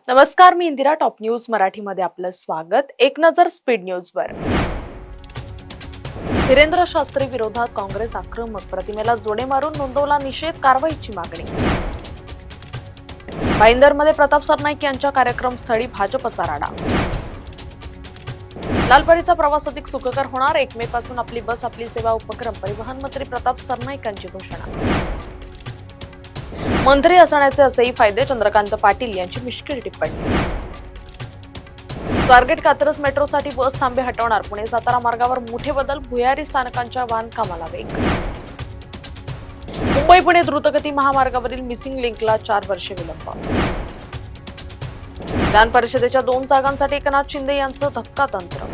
नमस्कार, मी Indira. Top news मराठीमध्ये आपलं स्वागत. एक नजर स्पीड न्यूजवर. धीरेंद्र शास्त्री विरोधात काँग्रेस आक्रमक, प्रतिमेला जोडे मारून नोंदवला निषेध, कारवाईची मागणी. भाईंदरमध्ये प्रताप सरनाईक यांच्या कार्यक्रमस्थळी भाजपचा राडा. लालपरीचा प्रवास अधिक सुखकर होणार, 1 मे पासून आपली बस आपली सेवा उपक्रम. परिवहन मंत्री प्रताप सरनाईक यांची घोषणा. मंत्री असण्याचे असेही फायदे, चंद्रकांत पाटील यांची मिश्किल टिप्पणी. स्वारगेट कात्रज मेट्रोसाठी बस थांबे हटवणार, पुणे सातारा मार्गावर मोठे बदल, भुयारी स्थानकांच्या बांधकामाला वेग. मुंबई पुणे द्रुतगती महामार्गावरील मिसिंग लिंकला 4 वर्षे विलंब. विधान परिषदेच्या 2 जागांसाठी एकनाथ शिंदे यांचं धक्कातंत्र.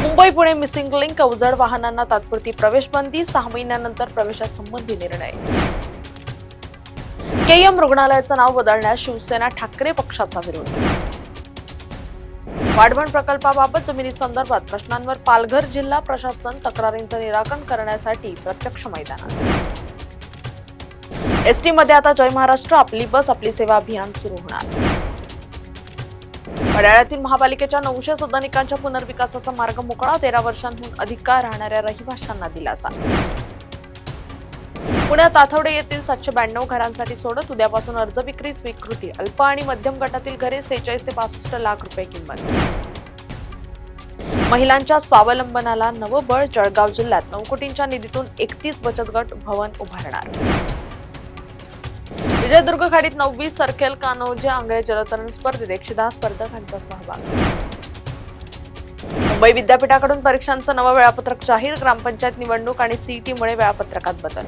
मुंबई पुणे मिसिंग लिंक, अवजड वाहनांना तात्पुरती प्रवेशबंदी, 6 महिन्यानंतर प्रवेशासंबंधी निर्णय. केएम रुग्णालयाचं नाव बदलण्यास शिवसेना ठाकरे पक्षाचा विरोध. वाढवण प्रकल्पाबाबत जमिनीसंदर्भात प्रश्नांवर पालघर जिल्हा प्रशासन तक्रारींचं निराकरण करण्यासाठी प्रत्यक्ष मैदानात. एसटी मध्ये आता जय महाराष्ट्र आपली बस आपली सेवा अभियान सुरू होणार. वडाळ्यातील महापालिकेच्या 900 सदनिकांच्या पुनर्विकासाचा मार्ग मोकळा, 13 वर्षांहून अधिक काळ राहणाऱ्या रहिवाशांना दिलासा. पुण्यात आठवडे येथील 792 घरांसाठी सोडत, उद्यापासून अर्ज विक्री स्वीकृती. अल्प आणि मध्यम गटातील घरे 46 ते 65 लाख रुपये किंमत. महिलांच्या स्वावलंबनाला नवं बळ, जळगाव जिल्ह्यात 9 कोटींच्या निधीतून 31 बचत गट भवन उभारणार. विजयदुर्ग खाडीत 9वी सरखेल कान्होजी आंगळे जलतरण स्पर्धेत 110 स्पर्धकांचा सहभाग. मुंबई विद्यापीठाकडून परीक्षांचं नवं वेळापत्रक जाहीर, ग्रामपंचायत निवडणूक आणि सीईटीमुळे वेळापत्रकात बदल.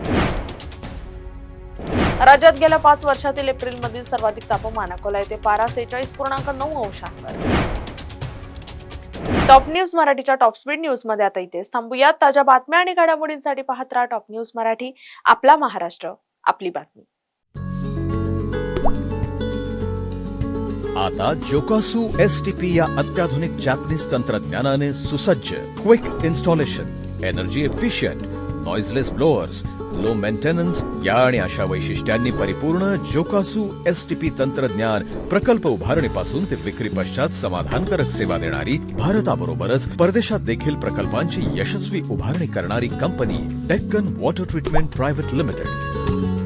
राज्यात गेल्या 5 वर्षातील एप्रिलमधील सर्वाधिक तापमान, अकोला येथे पारा 46.9 अंशांवर. टॉप न्यूज मराठीच्या टॉप स्पीड न्यूज मध्ये आता इथेच थांबूयात. ताज्या बातम्या आणि घडामोडींसाठी पाहत राहा टॉप न्यूज मराठी. आपला महाराष्ट्र, आपली बातमी. आता जोकासू एसटीपी या अत्याधुनिक जॅपनीज तंत्रज्ञानाने सुसज्ज, quick installation, energy efficient, noiseless blowers, low maintenance या आणि अशा वैशिष्ट्यांनी परिपूर्ण जोकासू एसटीपी तंत्रज्ञान प्रकल्प उभारणीपासून ते विक्री पश्चात समाधानकारक सेवा देणारी, भारताबरोबरच परदेशात देखील प्रकल्पांची यशस्वी उभारणी करणारी company Deccan water treatment private limited.